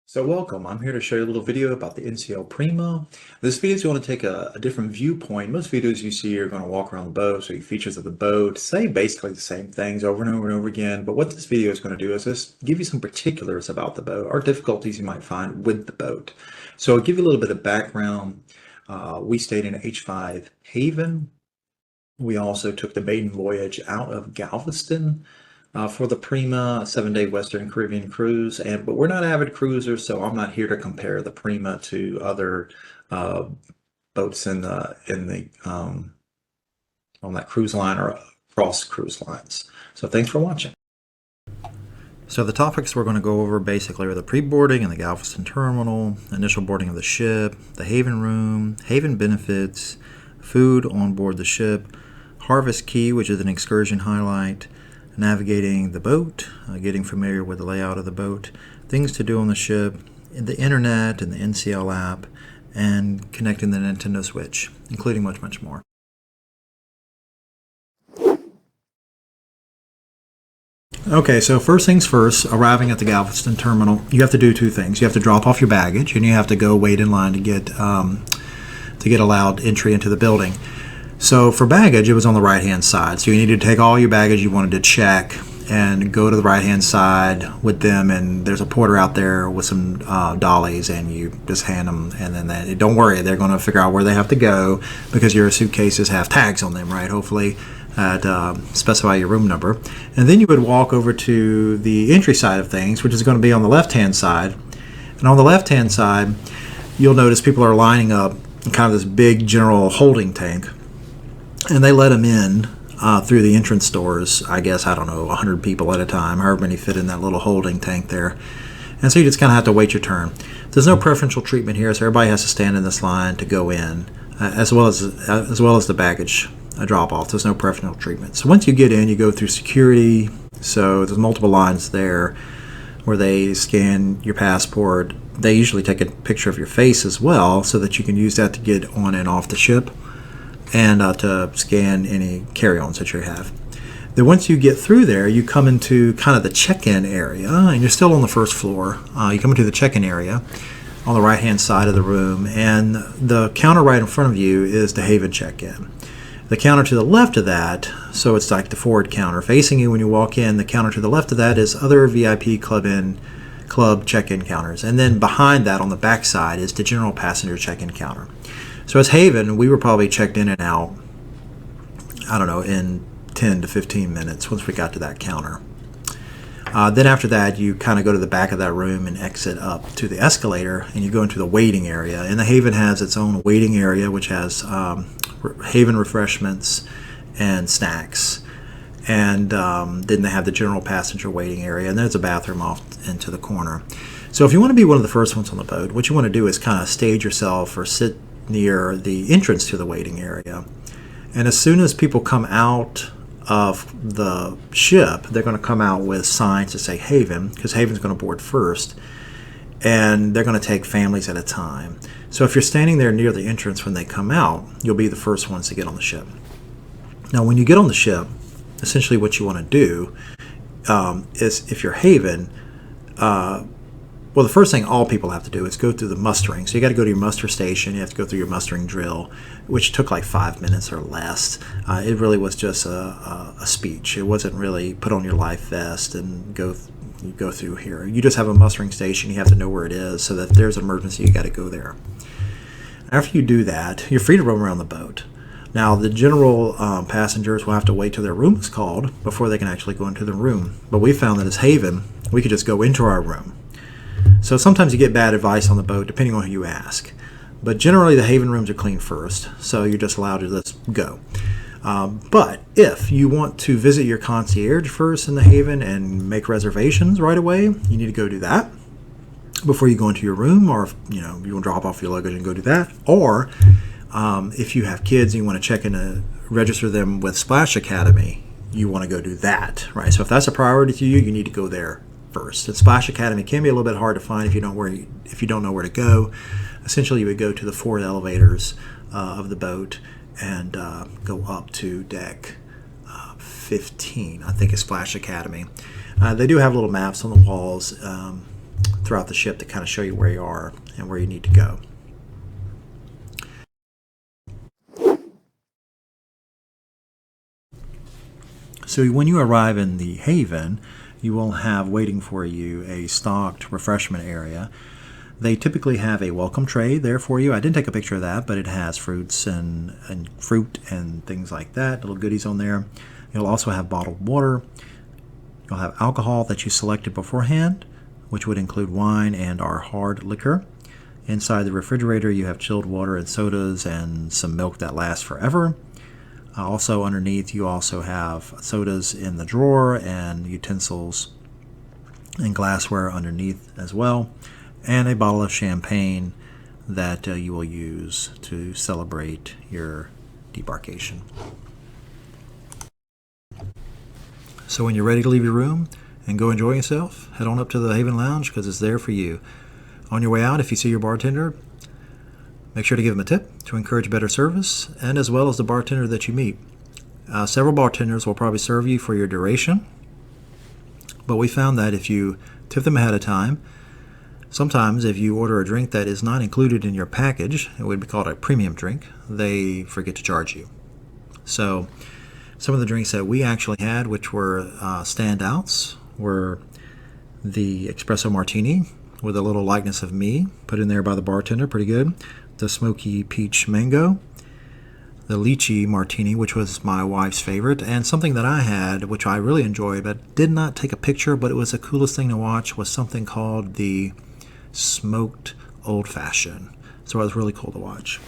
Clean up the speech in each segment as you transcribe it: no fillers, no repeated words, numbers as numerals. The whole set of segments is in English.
So welcome, I'm here to show you a little video about the NCL Prima. This video is going to take a different viewpoint. Most videos you see are going to walk around the boat, show you features of the boat, say basically the same things over and over and over again. But what this video is going to do is just give you some particulars about the boat or difficulties you might find with the boat. So I'll give you a little bit of background. We stayed in H5 Haven. We also took the maiden voyage out of Galveston for the Prima 7-day Western Caribbean cruise. But we're not avid cruisers, so I'm not here to compare the Prima to other boats in the on that cruise line or across cruise lines. So thanks for watching. So the topics we're going to go over basically are the pre-boarding and the Galveston terminal, initial boarding of the ship, the Haven room, Haven benefits, food on board the ship, Harvest Key, which is an excursion highlight, navigating the boat, getting familiar with the layout of the boat, things to do on the ship, the internet and the NCL app, and connecting the Nintendo Switch, including much, much more. Okay, so first things first, arriving at the Galveston terminal, you have to do two things. You have to drop off your baggage, and you have to go wait in line to get allowed entry into the building. So for baggage, it was on the right-hand side. So you needed to take all your baggage you wanted to check and go to the right-hand side with them. And there's a porter out there with some dollies, and you just hand them. And then don't worry, they're going to figure out where they have to go because your suitcases have tags on them, right? Hopefully, specify your room number. And then you would walk over to the entry side of things, which is going to be on the left-hand side. And on the left-hand side, you'll notice people are lining up in kind of this big general holding tank. And they let them in through the entrance doors, I guess, I don't know, 100 people at a time, however many fit in that little holding tank there. And so you just kind of have to wait your turn. There's no preferential treatment here, so everybody has to stand in this line to go in, as well as the baggage drop-off. There's no preferential treatment. So once you get in, you go through security. So there's multiple lines there where they scan your passport. They usually take a picture of your face as well so that you can use that to get on and off the ship, and to scan any carry-ons that you have. Then once you get through there, you come into kind of the check-in area, and you're still on the first floor. You come into the check-in area on the right-hand side of the room, and the counter right in front of you is the Haven check-in. The counter to the left of that, so it's like the forward counter facing you when you walk in, the counter to the left of that is other VIP club check-in counters. And then behind that on the back side is the general passenger check-in counter. So as Haven, we were probably checked in and out, I don't know, in 10 to 15 minutes once we got to that counter. Then after that, you kind of go to the back of that room and exit up to the escalator, and you go into the waiting area. And the Haven has its own waiting area, which has Haven refreshments and snacks. And then they have the general passenger waiting area, and there's a bathroom off into the corner. So if you want to be one of the first ones on the boat, what you want to do is kind of stage yourself or sit near the entrance to the waiting area. And as soon as people come out of the ship, they're going to come out with signs to say Haven, because Haven's going to board first, and they're going to take families at a time. So if you're standing there near the entrance when they come out, you'll be the first ones to get on the ship. Now when you get on the ship, essentially what you want to do is, if you're Haven, well, the first thing all people have to do is go through the mustering. So you got to go to your muster station. You have to go through your mustering drill, which took like 5 minutes or less. It really was just a speech. It wasn't really put on your life vest and go through here. You just have a mustering station. You have to know where it is so that if there's an emergency, you got to go there. After you do that, you're free to roam around the boat. Now, the general passengers will have to wait till their room is called before they can actually go into the room. But we found that as Haven, we could just go into our room. So sometimes you get bad advice on the boat, depending on who you ask. But generally, the Haven rooms are clean first, so you're just allowed to just go. But if you want to visit your concierge first in the Haven and make reservations right away, you need to go do that before you go into your room, or if you want to drop off your luggage and go do that. Or if you have kids and you want to check in to register them with Splash Academy, you want to go do that, right? So if that's a priority to you, you need to go there first. And Splash Academy can be a little bit hard to find if you don't know where to go. Essentially, you would go to the forward elevators of the boat and go up to deck 15, I think, is Splash Academy. They do have little maps on the walls throughout the ship to kind of show you where you are and where you need to go. So when you arrive in the haven, you will have waiting for you a stocked refreshment area. They typically have a welcome tray there for you. I didn't take a picture of that, but it has fruits and fruit and things like that, little goodies on there. You'll also have bottled water. You'll have alcohol that you selected beforehand, which would include wine and our hard liquor. Inside the refrigerator, you have chilled water and sodas and some milk that lasts forever. Also underneath, you also have sodas in the drawer and utensils and glassware underneath as well, and a bottle of champagne that you will use to celebrate your debarkation. So when you're ready to leave your room and go enjoy yourself, head on up to the Haven Lounge because it's there for you. On your way out, if you see your bartender, make sure to give him a tip to encourage better service, and as well as the bartender that you meet. Several bartenders will probably serve you for your duration, but we found that if you tip them ahead of time, sometimes if you order a drink that is not included in your package, it would be called a premium drink, they forget to charge you. So some of the drinks that we actually had, which were standouts, were the espresso martini with a little likeness of me put in there by the bartender, pretty good. The smoky peach mango, the lychee martini, which was my wife's favorite, and something that I had, which I really enjoyed, but did not take a picture, but it was the coolest thing to watch, was something called the smoked old fashioned. So it was really cool to watch.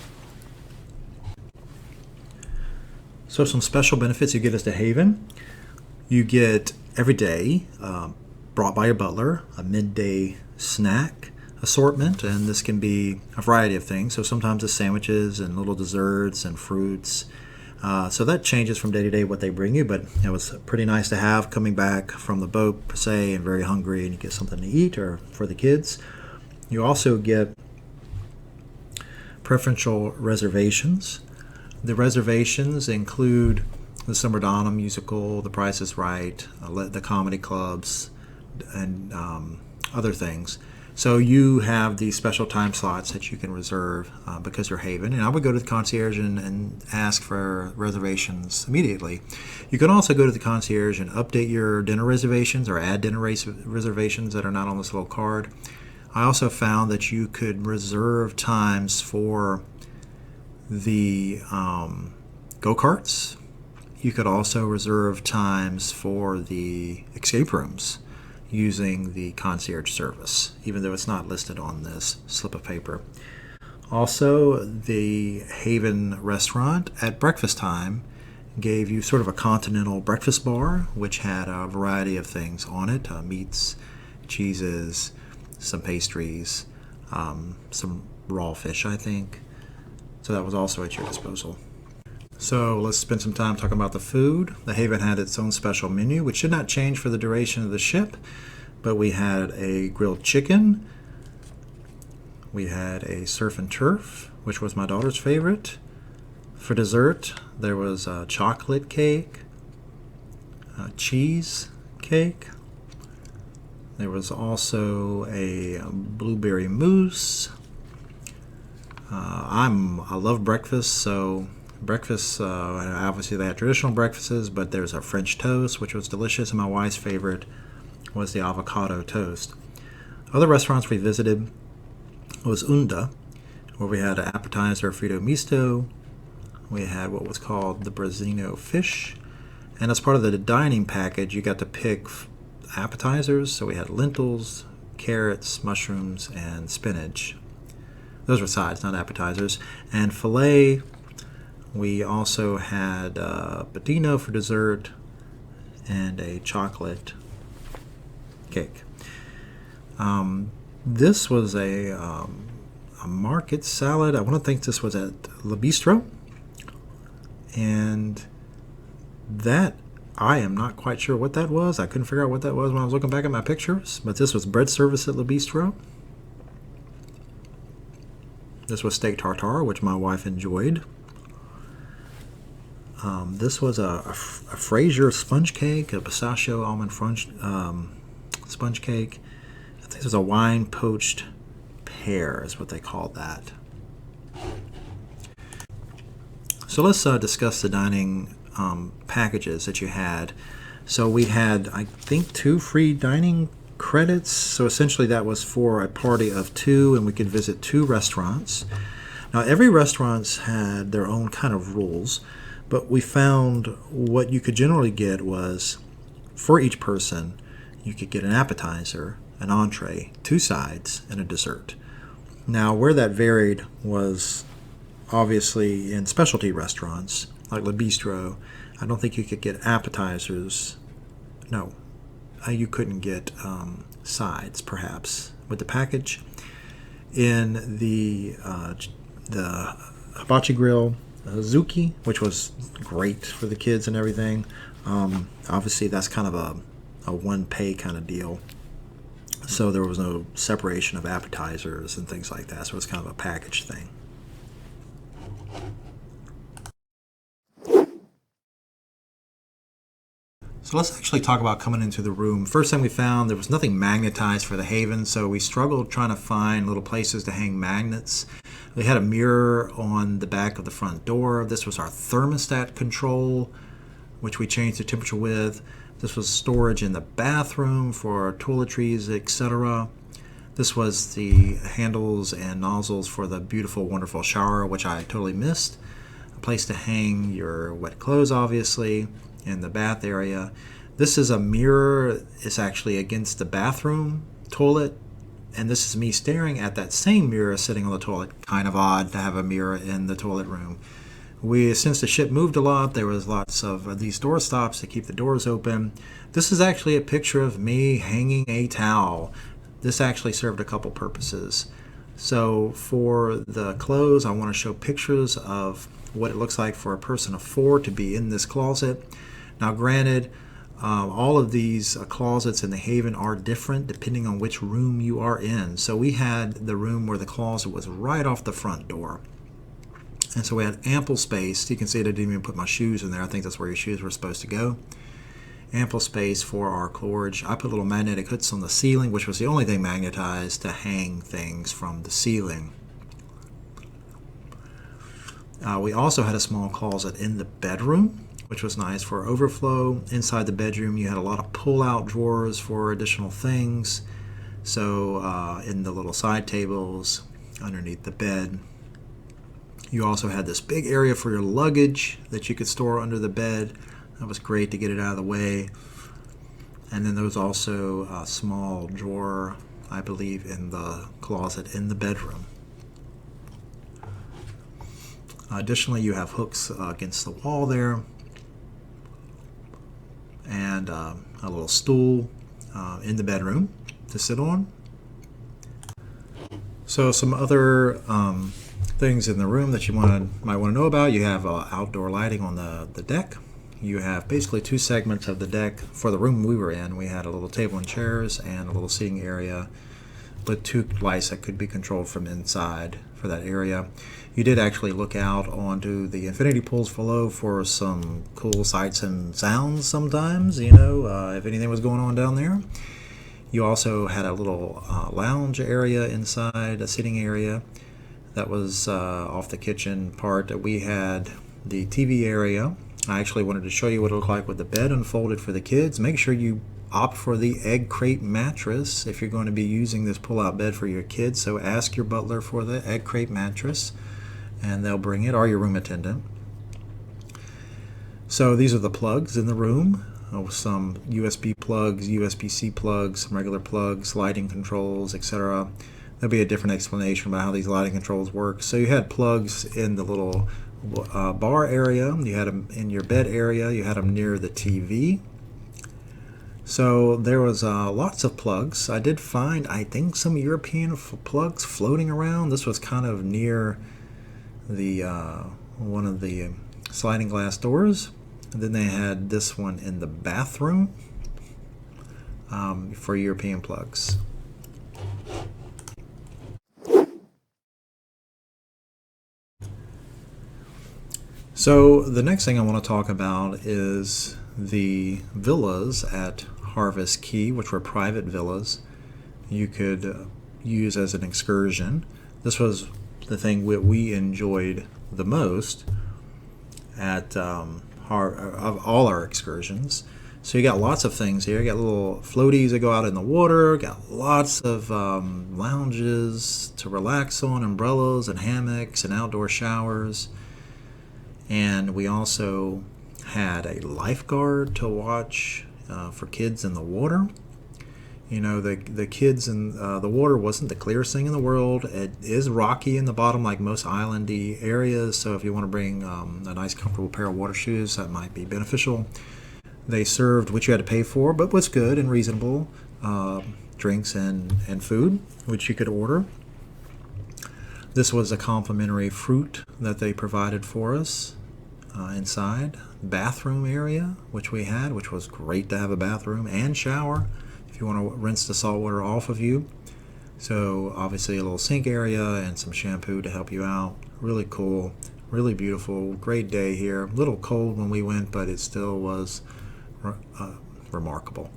So some special benefits you get as the Haven. You get every day, brought by your butler, a midday snack assortment, and this can be a variety of things. So sometimes it's sandwiches and little desserts and fruits. So that changes from day to day what they bring you, but it was pretty nice to have coming back from the boat per se and very hungry, and you get something to eat, or for the kids. You also get preferential reservations. The reservations include the Summer Donna musical, The Price is Right, the comedy clubs, and other things. So you have these special time slots that you can reserve because you're Haven. And I would go to the concierge and ask for reservations immediately. You can also go to the concierge and update your dinner reservations or add dinner reservations that are not on this little card. I also found that you could reserve times for the go-karts. You could also reserve times for the escape rooms using the concierge service, even though it's not listed on this slip of paper. Also, the Haven restaurant at breakfast time gave you sort of a continental breakfast bar, which had a variety of things on it, meats, cheeses, some pastries, some raw fish, I think. So that was also at your disposal. So let's spend some time talking about the food. The Haven had its own special menu, which should not change for the duration of the ship, but we had a grilled chicken. We had a surf and turf, which was my daughter's favorite. For dessert, there was a chocolate cake, a cheese cake. There was also a blueberry mousse. I love breakfast, so breakfast, obviously they had traditional breakfasts, but there's a French toast, which was delicious, and my wife's favorite was the avocado toast. Other restaurants we visited was Unda, where we had an appetizer Frito Misto. We had what was called the Brazzino fish, and as part of the dining package, you got to pick appetizers. So we had lentils, carrots, mushrooms, and spinach. Those were sides, not appetizers. And filet, we also had budino for dessert and a chocolate cake. This was a market salad. I want to think this was at Le Bistro. And that, I am not quite sure what that was. I couldn't figure out what that was when I was looking back at my pictures. But this was bread service at Le Bistro. This was steak tartare, which my wife enjoyed. This was a Fraser sponge cake, a pistachio almond sponge cake. think it was a wine poached pear is what they called that. So let's discuss the dining packages that you had. So we had, I think, 2 free dining credits. So essentially that was for a party of 2, and we could visit 2 restaurants. Now every restaurant's had their own kind of rules, but we found what you could generally get was, for each person, you could get an appetizer, an entree, 2 sides, and a dessert. Now where that varied was obviously in specialty restaurants like Le Bistro. I don't think you could get appetizers. No, you couldn't get sides, perhaps, with the package. In the hibachi grill, Zuki, which was great for the kids and everything. Obviously, that's kind of a one-pay kind of deal. So there was no separation of appetizers and things like that. So it was kind of a package thing. So let's actually talk about coming into the room. First thing we found, there was nothing magnetized for the Haven, so we struggled trying to find little places to hang magnets. We had a mirror on the back of the front door. This was our thermostat control, which we changed the temperature with. This was storage in the bathroom for toiletries, etc. This was the handles and nozzles for the beautiful, wonderful shower, which I totally missed. A place to hang your wet clothes, obviously, in the bath area. This is a mirror. It's actually against the bathroom toilet, and this is me staring at that same mirror sitting on the toilet. Kind of odd to have a mirror in the toilet room. Since the ship moved a lot, there was lots of these door stops to keep the doors open. This is actually a picture of me hanging a towel. This actually served a couple purposes. So for the clothes, I want to show pictures of what it looks like for a person of 4 to be in this closet. Now granted, all of these closets in the Haven are different depending on which room you are in. So we had the room where the closet was right off the front door. And so we had ample space. You can see that I didn't even put my shoes in there. I think that's where your shoes were supposed to go. Ample space for our storage. I put little magnetic hooks on the ceiling, which was the only thing magnetized to hang things from the ceiling. We also had a small closet in the bedroom, which was nice for overflow. Inside the bedroom, you had a lot of pull-out drawers for additional things. So in the little side tables, underneath the bed. You also had this big area for your luggage that you could store under the bed. That was great to get it out of the way. And then there was also a small drawer, I believe, in the closet in the bedroom. Additionally, you have hooks against the wall there, and a little stool in the bedroom to sit on. So some other things in the room that you might want to know about. You have outdoor lighting on the deck. You have basically 2 segments of the deck. For the room we were in, we had a little table and chairs and a little seating area with 2 lights that could be controlled from inside for that area. You did actually look out onto the infinity pools below for some cool sights and sounds sometimes, if anything was going on down there. You also had a little lounge area inside, a sitting area that was off the kitchen part. We had the TV area. I actually wanted to show you what it looked like with the bed unfolded for the kids. Make sure you opt for the egg crate mattress if you're going to be using this pull-out bed for your kids. So ask your butler for the egg crate mattress, and they'll bring it, or your room attendant. So these are the plugs in the room. Some USB plugs, USB-C plugs, some regular plugs, lighting controls, etc. There'll be a different explanation about how these lighting controls work. So you had plugs in the little bar area. You had them in your bed area. You had them near the TV. So there was lots of plugs. I did find, I think, some European plugs floating around. This was kind of near the one of the sliding glass doors. And then they had this one in the bathroom for European plugs. So the next thing I want to talk about is the villas at Harvest Key, which were private villas. you could use as an excursion. This was the thing we enjoyed the most at of all our excursions. So you got lots of things here. You got little floaties that go out in the water. Got lots of lounges to relax on, umbrellas and hammocks and outdoor showers. And we also had a lifeguard to watch for kids in the water. You know, the kids in the water wasn't the clearest thing in the world. It is rocky in the bottom, like most islandy areas. So if you want to bring a nice, comfortable pair of water shoes, that might be beneficial. They served, which you had to pay for, but was good and reasonable, drinks and food, which you could order. This was a complimentary fruit that they provided for us inside. Bathroom area, which we had, which was great to have a bathroom and shower if you want to rinse the salt water off of you. So obviously a little sink area and some shampoo to help you out. Really cool, really beautiful, great day here. A little cold when we went, but it still was remarkable.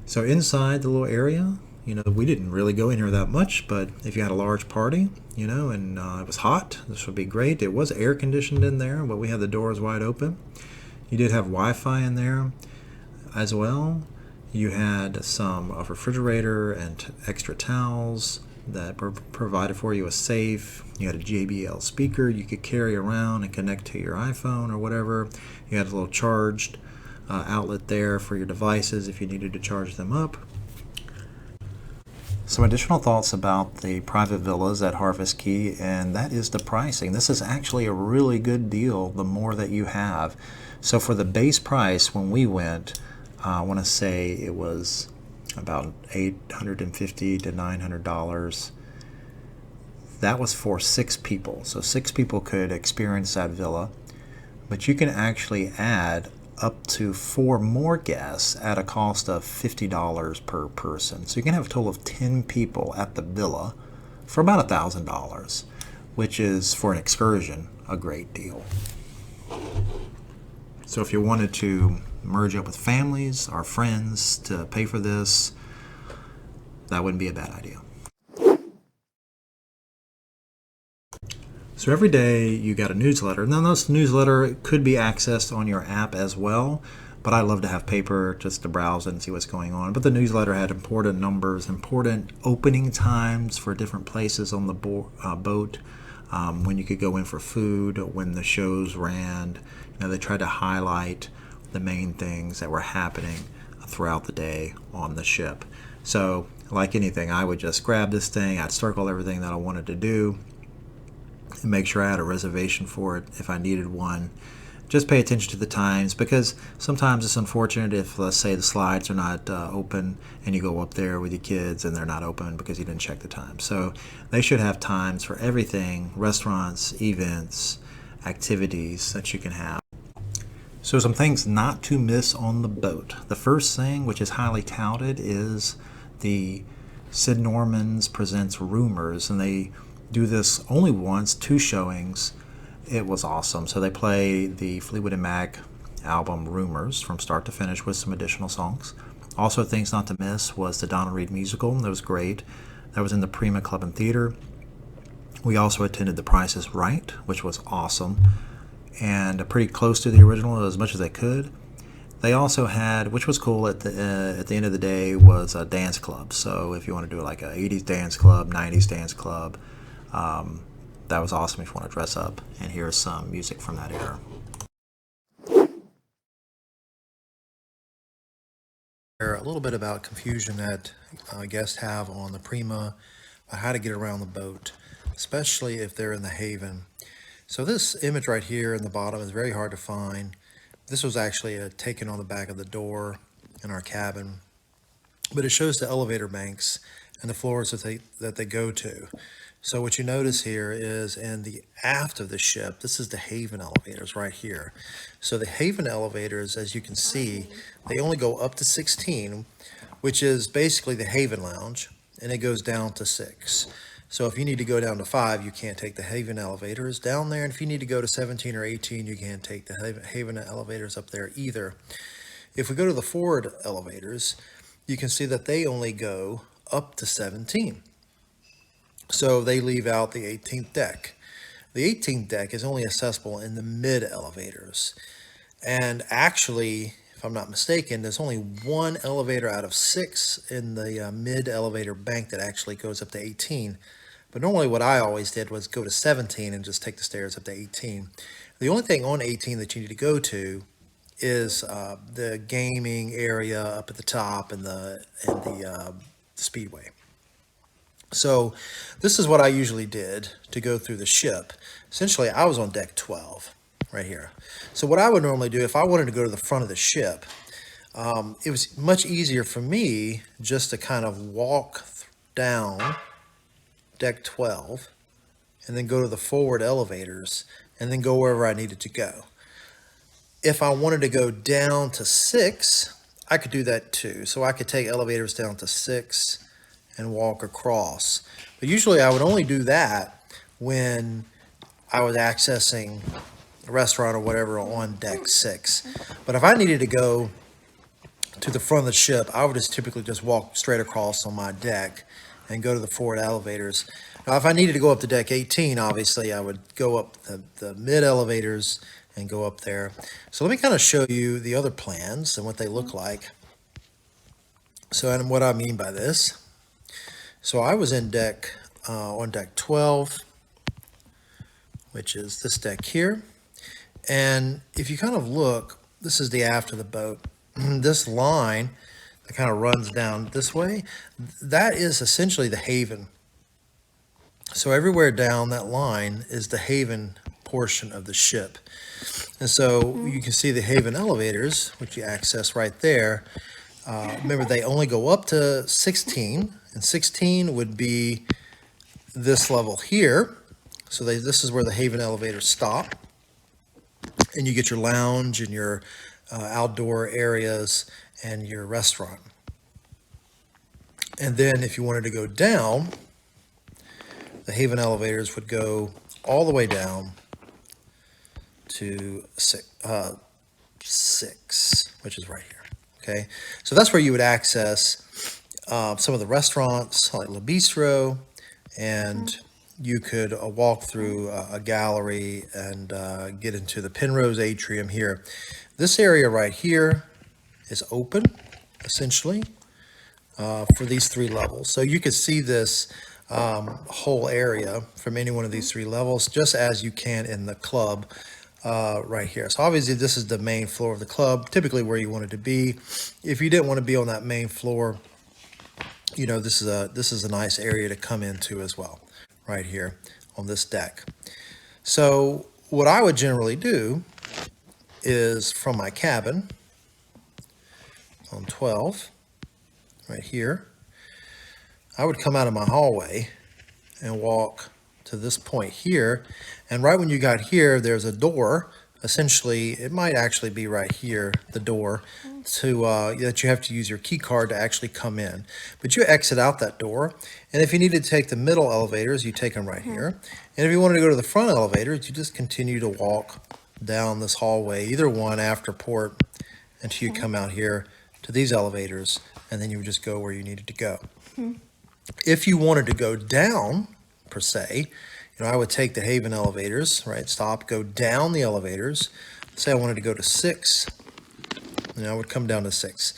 So inside the little area, you know, we didn't really go in here that much, but if you had a large party, you know, and it was hot, this would be great. It was air conditioned in there, but we had the doors wide open. You did have Wi-Fi in there as well. You had some refrigerator and extra towels that were provided for you, a safe. You had a JBL speaker you could carry around and connect to your iPhone or whatever. You had a little charged outlet there for your devices if you needed to charge them up. Some additional thoughts about the private villas at Harvest Key, and that is the pricing. This is actually a really good deal the more that you have. So for the base price when we went, I want to say it was about $850 to $900. That was for 6 people. So 6 people could experience that villa, but you can actually add up to 4 more guests at a cost of $50 per person. So you can have a total of 10 people at the villa for about $1,000, which is, for an excursion, a great deal. So if you wanted to merge up with families or friends to pay for this, that wouldn't be a bad idea. So every day you got a newsletter. Now this newsletter could be accessed on your app as well, but I love to have paper just to browse and see what's going on. But the newsletter had important numbers, important opening times for different places on the boat, when you could go in for food, when the shows ran. You know, they tried to highlight the main things that were happening throughout the day on the ship. So like anything, I would just grab this thing, I'd circle everything that I wanted to do, and make sure I had a reservation for it if I needed one. Just pay attention to the times, because sometimes it's unfortunate if, let's say, the slides are not open and you go up there with your kids and they're not open because you didn't check the time. So they should have times for everything: restaurants, events, activities that you can have. So some things not to miss on the boat. The first thing, which is highly touted, is the Sid Norman's Presents Rumors, and they do this only once, 2 showings. It was awesome. So they play the Fleetwood Mac album Rumors from start to finish with some additional songs. Also, things not to miss was the Donna Reed musical. That was great. That was in the Prima Club and Theater. We also attended The Price is Right, which was awesome, and pretty close to the original as much as they could. They also had, which was cool at the end of the day, was a dance club. So if you want to do like a 80s dance club, 90s dance club, that was awesome if you want to dress up. And here's some music from that era. A little bit about confusion that guests have on the Prima, how to get around the boat, especially if they're in the haven. So this image right here in the bottom is very hard to find. This was actually taken on the back of the door in our cabin, but it shows the elevator banks and the floors that they go to. So what you notice here is in the aft of the ship, this is the haven elevators right here. So the haven elevators, as you can see, they only go up to 16, which is basically the haven lounge, and it goes down to 6. So if you need to go down to 5, you can't take the haven elevators down there. And if you need to go to 17 or 18, you can't take the haven elevators up there either. If we go to the forward elevators, you can see that they only go up to 17. So they leave out the 18th deck. The 18th deck is only accessible in the mid elevators. And actually, if I'm not mistaken, there's only one elevator out of 6 in the mid elevator bank that actually goes up to 18. But normally what I always did was go to 17 and just take the stairs up to 18. The only thing on 18 that you need to go to is the gaming area up at the top and the speedway. So this is what I usually did to go through the ship. Essentially, I was on deck 12 right here. So what I would normally do if I wanted to go to the front of the ship, it was much easier for me just to kind of walk down deck 12 and then go to the forward elevators and then go wherever I needed to go. If I wanted to go down to 6, I could do that too. So I could take elevators down to 6 and walk across. But usually I would only do that when I was accessing a restaurant or whatever on deck 6. But if I needed to go to the front of the ship, I would just typically just walk straight across on my deck and go to the forward elevators. Now, if I needed to go up to deck 18, obviously I would go up the mid elevators and go up there. So let me kind of show you the other plans and what they look like. So, and what I mean by this. So I was in deck, on deck 12, which is this deck here. And if you kind of look, this is the aft of the boat. This line that kind of runs down this way, that is essentially the haven. So everywhere down that line is the haven portion of the ship. And so you can see the haven elevators, which you access right there. Remember, they only go up to 16, and 16 would be this level here. So this is where the haven elevators stop. And you get your lounge and your outdoor areas and your restaurant. And then if you wanted to go down, the haven elevators would go all the way down to 6, which is right here. Okay, so that's where you would access some of the restaurants like Le Bistro, and you could walk through a gallery and get into the Penrose Atrium here. This area right here is open, essentially, for these 3 levels. So you could see this whole area from any one of these 3 levels, just as you can in the club right here. So obviously this is the main floor of the club, typically where you want it to be. If you didn't want to be on that main floor, you know, this is a nice area to come into as well, right here on this deck. So what I would generally do is from my cabin on 12, right here, I would come out of my hallway and walk to this point here. And right when you got here, there's a door. Essentially, it might actually be right here, the door, to that you have to use your key card to actually come in. But you exit out that door. And if you need to take the middle elevators, you take them right here. And if you wanted to go to the front elevators, you just continue to walk down this hallway, either one after port, until you come out here to these elevators, and then you would just go where you needed to go. If you wanted to go down, per se, you know, I would take the haven elevators, right, stop, go down the elevators. Say I wanted to go to 6, and I would come down to 6.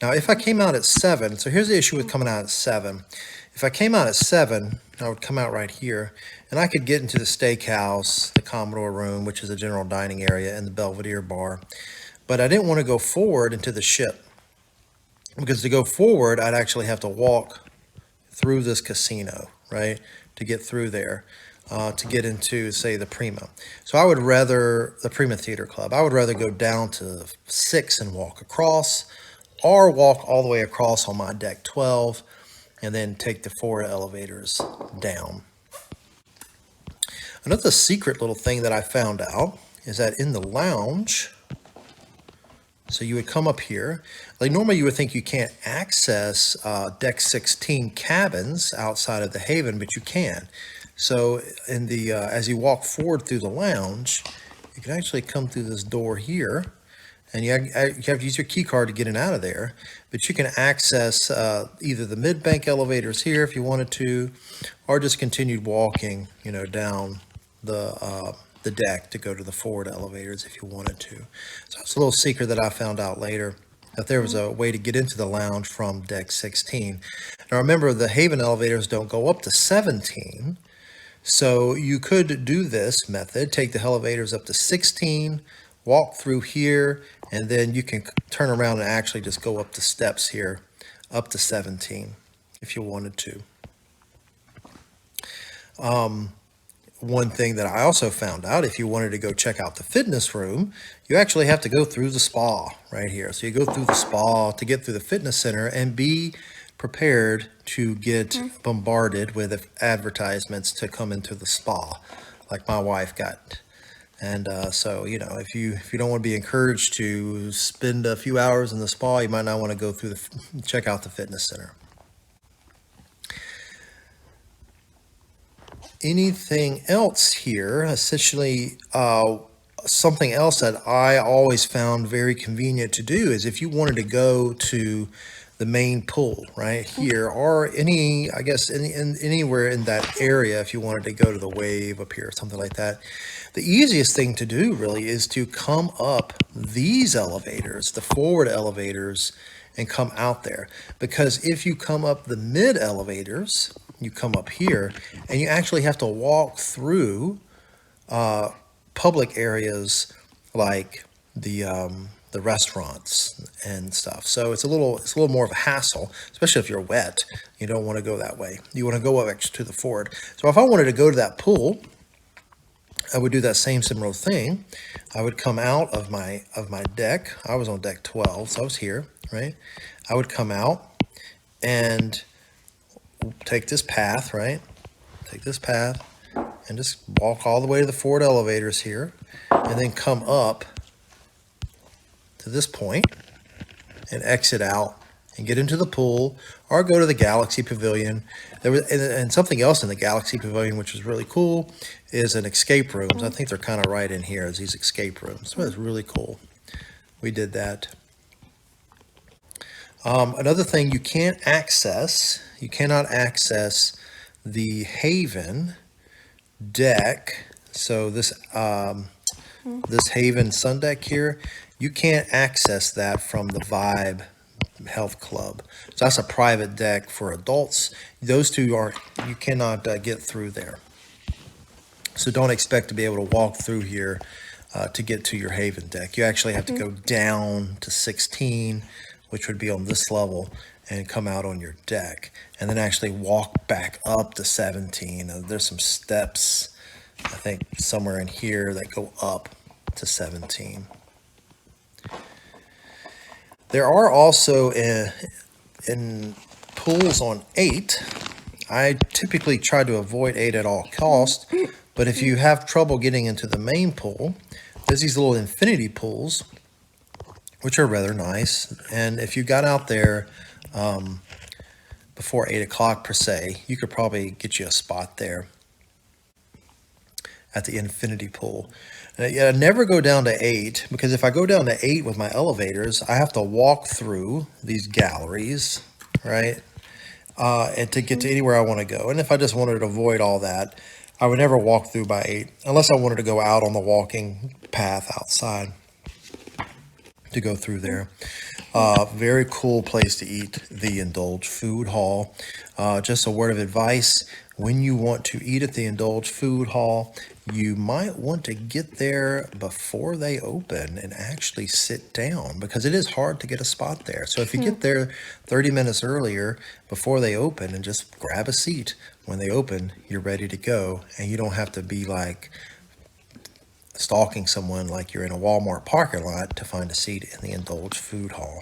Now, if I came out at 7, so here's the issue with coming out at 7. If I came out at 7, I would come out right here, and I could get into the steakhouse, the Commodore room, which is a general dining area, and the Belvedere bar. But I didn't want to go forward into the ship, because to go forward, I'd actually have to walk through this casino, right, to get through there, to get into, say, the Prima. So I would rather, the Prima Theater Club, I would rather go down to 6 and walk across, or walk all the way across on my deck 12, and then take the 4 elevators down. Another secret little thing that I found out is that in the lounge, so you would come up here, like normally you would think you can't access deck 16 cabins outside of the haven, but you can. So in the as you walk forward through the lounge, you can actually come through this door here, and you have to use your key card to get in and out of there. But you can access either the mid-bank elevators here if you wanted to, or just continued walking, down the deck to go to the forward elevators if you wanted to. So it's a little secret that I found out later, that there was a way to get into the lounge from deck 16. Now remember, the Haven elevators don't go up to 17, so you could do this method, take the elevators up to 16, walk through here, and then you can turn around and actually just go up the steps here, up to 17, if you wanted to. One thing that I also found out, if you wanted to go check out the fitness room, you actually have to go through the spa right here. So you go through the spa to get through the fitness center, and be prepared to get bombarded with advertisements to come into the spa, like my wife got. And so, if you don't want to be encouraged to spend a few hours in the spa, you might not want to go through check out the fitness center. Anything else here? Essentially, something else that I always found very convenient to do is if you wanted to go to the main pool right here, or anywhere in that area, if you wanted to go to the wave up here or something like that, the easiest thing to do really is to come up these elevators, the forward elevators, and come out there. Because if you come up the mid elevators, you come up here, and you actually have to walk through public areas like the restaurants and stuff. So it's a little more of a hassle, especially if you're wet. You don't want to go that way. You want to go up to the forward. So if I wanted to go to that pool, I would do that similar thing. I would come out of my deck. I was on deck 12, so I was here, right? I would come out and take this path, right? Take this path and just walk all the way to the forward elevators here, and then come up to this point and exit out and get into the pool, or go to the Galaxy Pavilion. There was and something else in the Galaxy Pavilion which was really cool is an escape rooms. I think they're kind of right in here as these escape rooms. So it's really cool. We did that. Another thing you cannot access the Haven deck. So this Haven Sun deck here, you can't access that from the Vibe Health Club. So that's a private deck for adults. Those two you cannot get through there. So don't expect to be able to walk through here to get to your Haven deck. You actually have to go down to 16, which would be on this level, and come out on your deck, and then actually walk back up to 17. There's some steps, I think, somewhere in here that go up to 17. There are also in pools on 8. I typically try to avoid 8 at all costs, but if you have trouble getting into the main pool, there's these little infinity pools, which are rather nice. And if you got out there before 8 o'clock per se, you could probably get you a spot there at the infinity pool. I never go down to 8, because if I go down to 8 with my elevators, I have to walk through these galleries, right? And to get to anywhere I want to go. And if I just wanted to avoid all that, I would never walk through by 8, unless I wanted to go out on the walking path outside to go through there. Very cool place to eat, the Indulge Food Hall. Just a word of advice: when you want to eat at the Indulge Food Hall, you might want to get there before they open and actually sit down, because it is hard to get a spot there. So if you get there 30 minutes earlier before they open and just grab a seat, when they open, you're ready to go, and you don't have to be like stalking someone like you're in a Walmart parking lot to find a seat in the Indulge Food Hall.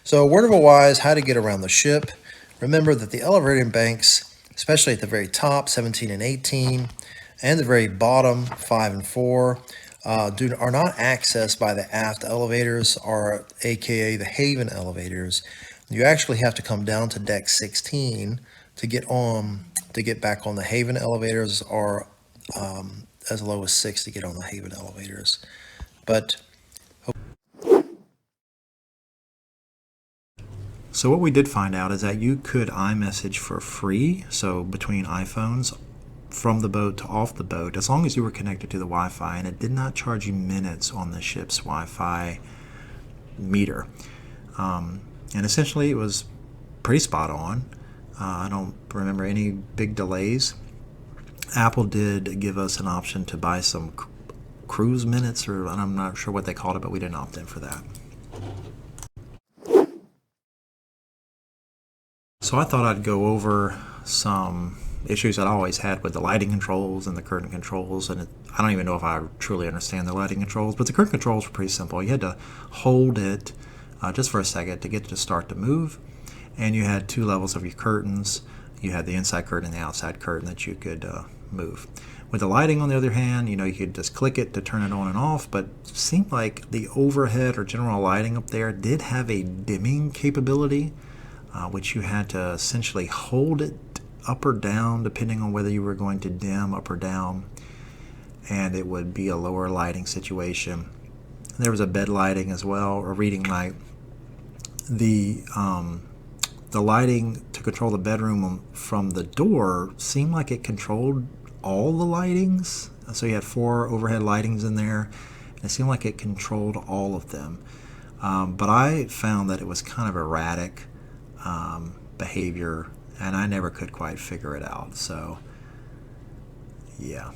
So word of a wise, how to get around the ship. Remember that the elevator banks, especially at the very top, 17 and 18, and the very bottom, 5 and 4, are not accessed by the aft elevators, or aka the Haven elevators. You actually have to come down to deck 16 to get back on the Haven elevators, or as low as 6 to get on the Haven elevators. But So what we did find out is that you could iMessage for free, so between iPhones, from the boat to off the boat, as long as you were connected to the Wi-Fi, and it did not charge you minutes on the ship's Wi-Fi meter. And essentially it was pretty spot on. I don't remember any big delays. Apple did give us an option to buy some cruise minutes, or I'm not sure what they called it, but we didn't opt in for that. So I thought I'd go over some issues that I always had with the lighting controls and the curtain controls, and I don't even know if I truly understand the lighting controls, but the curtain controls were pretty simple. You had to hold it just for a second to get it to start to move, and you had two levels of your curtains. You had the inside curtain and the outside curtain that you could move. With the lighting, on the other hand, you could just click it to turn it on and off, but it seemed like the overhead or general lighting up there did have a dimming capability, which you had to essentially hold it up or down depending on whether you were going to dim up or down, and it would be a lower lighting situation. There was a bed lighting as well, or reading light. The lighting to control the bedroom from the door seemed like it controlled all the lightings. So you had 4 overhead lightings in there, and it seemed like it controlled all of them. But I found that it was kind of erratic behavior, and I never could quite figure it out. So yeah.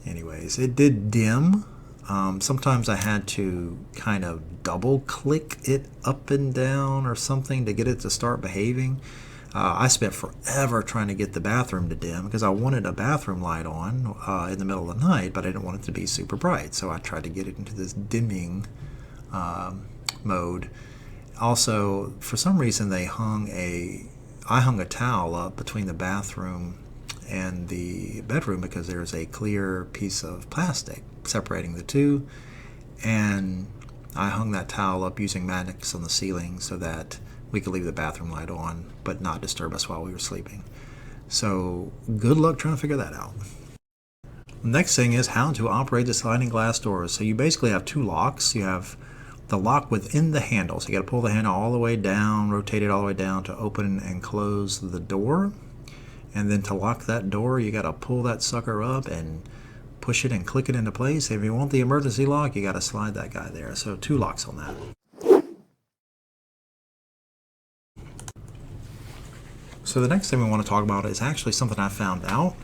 Anyways, it did dim. Sometimes I had to kind of double click it up and down or something to get it to start behaving. I spent forever trying to get the bathroom to dim because I wanted a bathroom light on in the middle of the night, but I didn't want it to be super bright. So I tried to get it into this dimming mode. Also, for some reason, I hung a towel up between the bathroom and the bedroom because there's a clear piece of plastic separating the two, and I hung that towel up using magnets on the ceiling so that we could leave the bathroom light on but not disturb us while we were sleeping. So good luck trying to figure that out. Next thing is how to operate the sliding glass doors. So you basically have 2 locks. You have the lock within the handle, so you got to pull the handle all the way down, rotate it all the way down to open and close the door. And then to lock that door, you got to pull that sucker up and push it and click it into place. If you want the emergency lock, you got to slide that guy there. So 2 locks on that. So the next thing we want to talk about is actually something I found out.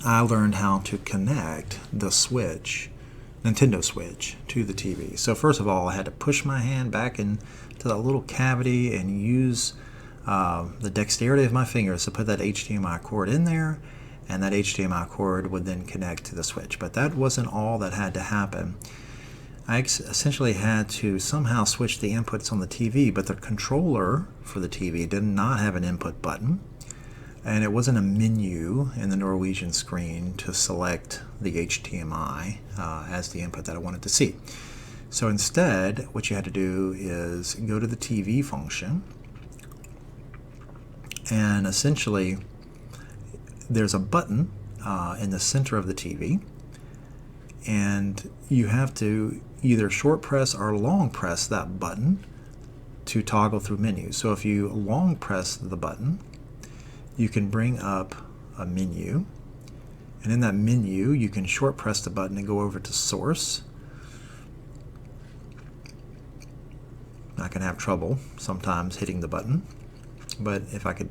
I learned how to connect the Switch, Nintendo Switch, to the TV. So first of all, I had to push my hand back into that little cavity and use the dexterity of my fingers to put that HDMI cord in there, and that HDMI cord would then connect to the Switch. But that wasn't all that had to happen. I essentially had to somehow switch the inputs on the TV, but the controller for the TV did not have an input button, and it wasn't a menu in the Norwegian screen to select the HDMI as the input that I wanted to see. So instead, what you had to do is go to the TV function, and essentially there's a button in the center of the TV, and you have to either short press or long press that button to toggle through menus. So if you long press the button, you can bring up a menu, and in that menu you can short press the button and go over to source. I can have trouble sometimes hitting the button, but if I could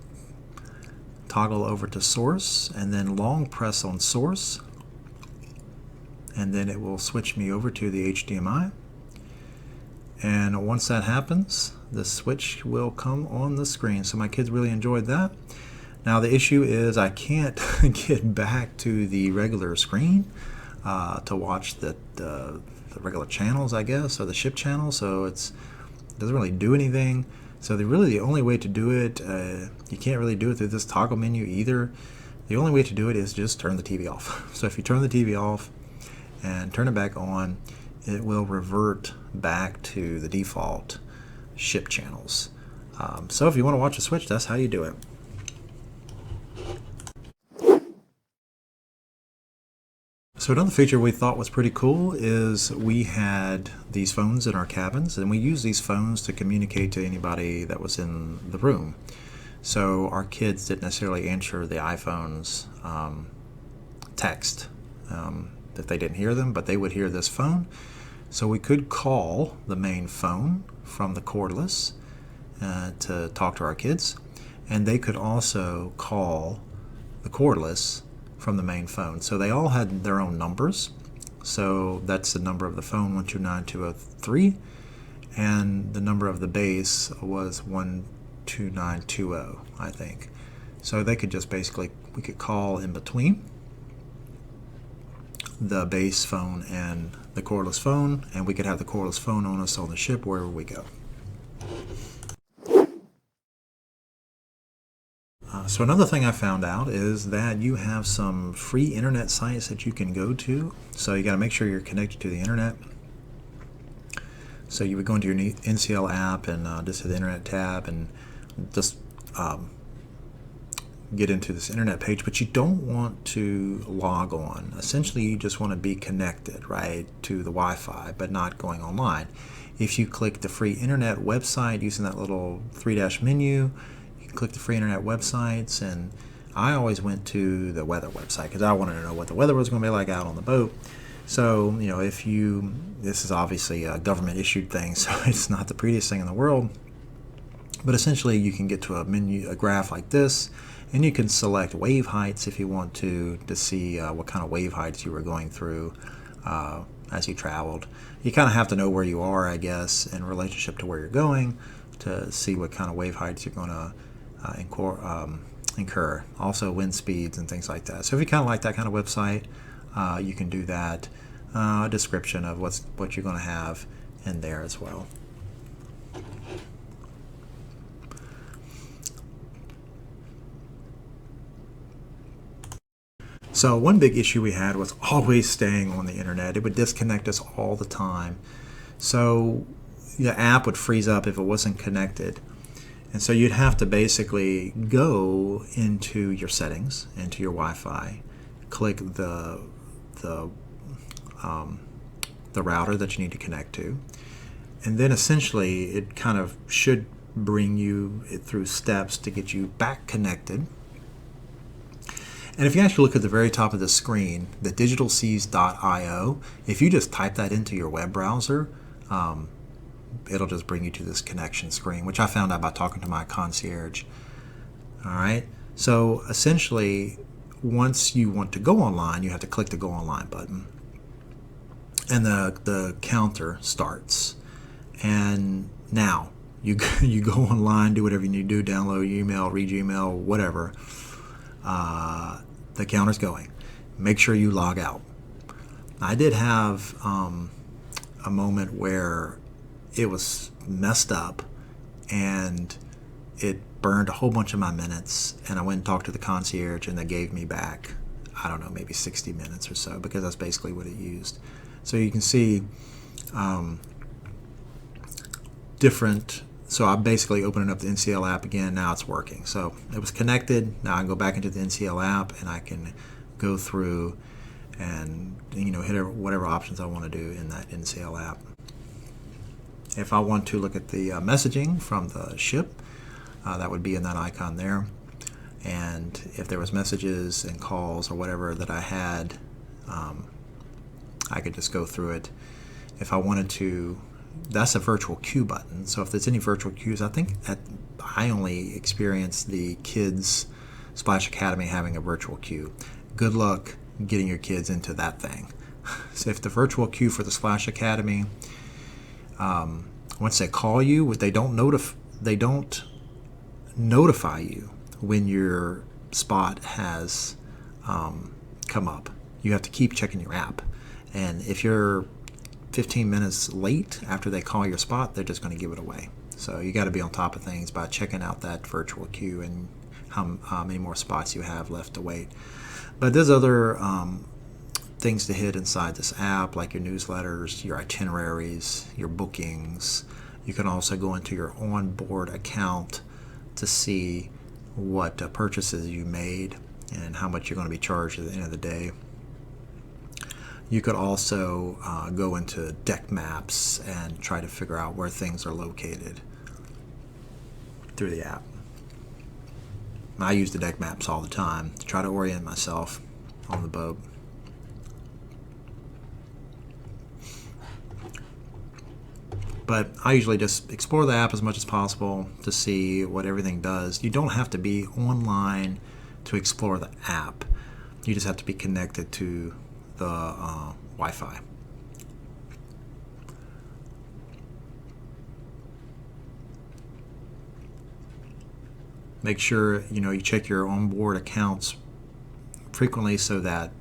toggle over to source and then long press on source, and then it will switch me over to the HDMI. And once that happens, the switch will come on the screen. So my kids really enjoyed that. Now the issue is I can't get back to the regular screen to watch the regular channels, I guess, or the ship channel. So it doesn't really do anything. So the only way to do it, you can't really do it through this toggle menu either. The only way to do it is just turn the TV off. So if you turn the TV off and turn it back on, it will revert back to the default ship channels. So if you want to watch a Switch, that's how you do it. So another feature we thought was pretty cool is we had these phones in our cabins, and we used these phones to communicate to anybody that was in the room. So our kids didn't necessarily answer the iPhone's text if they didn't hear them, but they would hear this phone. So we could call the main phone from the cordless to talk to our kids, and they could also call the cordless from the main phone. So they all had their own numbers. So that's the number of the phone, 129-203, and the number of the base was 12920, I think. So they could just basically, we could call in between the base phone and the cordless phone, and we could have the cordless phone on us on the ship wherever we go. So another thing I found out is that you have some free internet sites that you can go to. So you got to make sure you're connected to the internet. So you would go into your NCL app and just hit the internet tab and just get into this internet page, but you don't want to log on. Essentially, you just want to be connected, right, to the Wi-Fi, but not going online. If you click the free internet website using that little 3-dash menu, click the free internet websites, and I always went to the weather website because I wanted to know what the weather was going to be like out on the boat. So, you know, this is obviously a government issued thing, so it's not the prettiest thing in the world, but essentially you can get to a graph like this, and you can select wave heights if you want to see what kind of wave heights you were going through as you traveled. You kind of have to know where you are, I guess, in relationship to where you're going to see what kind of wave heights you're going to incur. Also wind speeds and things like that. So if you kind of like that kind of website, you can do that. A description of what you're going to have in there as well. So one big issue we had was always staying on the internet. It would disconnect us all the time. So the app would freeze up if it wasn't connected. And so you'd have to basically go into your settings, into your Wi-Fi, click the router that you need to connect to, and then essentially it kind of should bring you through steps to get you back connected. And if you actually look at the very top of the screen, the digitalseas.io, if you just type that into your web browser, it'll just bring you to this connection screen, which I found out by talking to my concierge. All right. So essentially, once you want to go online, you have to click the Go Online button, and the counter starts. And now you go online, do whatever you need to do, download email, read Gmail, whatever. The counter's going. Make sure you log out. I did have a moment where it was messed up and it burned a whole bunch of my minutes, and I went and talked to the concierge, and they gave me back, I don't know, maybe 60 minutes or so, because that's basically what it used. So you can see different. So I'm basically opening up the NCL app again. Now it's working. So it was connected. Now I can go back into the NCL app and I can go through and hit whatever options I want to do in that NCL app. If I want to look at the messaging from the ship, that would be in that icon there. And if there was messages and calls or whatever that I had, I could just go through it. If I wanted to, that's a virtual queue button. So if there's any virtual queues, I think I only experienced the kids' Splash Academy having a virtual queue. Good luck getting your kids into that thing. So if the virtual queue for the Splash Academy, once they call you, they don't notify you when your spot has come up. You have to keep checking your app, and if you're 15 minutes late after they call your spot, they're just going to give it away. So you got to be on top of things by checking out that virtual queue and how many more spots you have left to wait. But there's other things to hit inside this app, like your newsletters, your itineraries, your bookings. You can also go into your onboard account to see what purchases you made and how much you're going to be charged at the end of the day. You could also go into deck maps and try to figure out where things are located through the app. I use the deck maps all the time to try to orient myself on the boat. But I usually just explore the app as much as possible to see what everything does. You don't have to be online to explore the app. You just have to be connected to the Wi-Fi. Make sure you check your onboard accounts frequently so that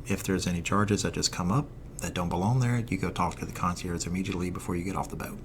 if there's any charges that just come up that don't belong there, you go talk to the concierge immediately before you get off the boat.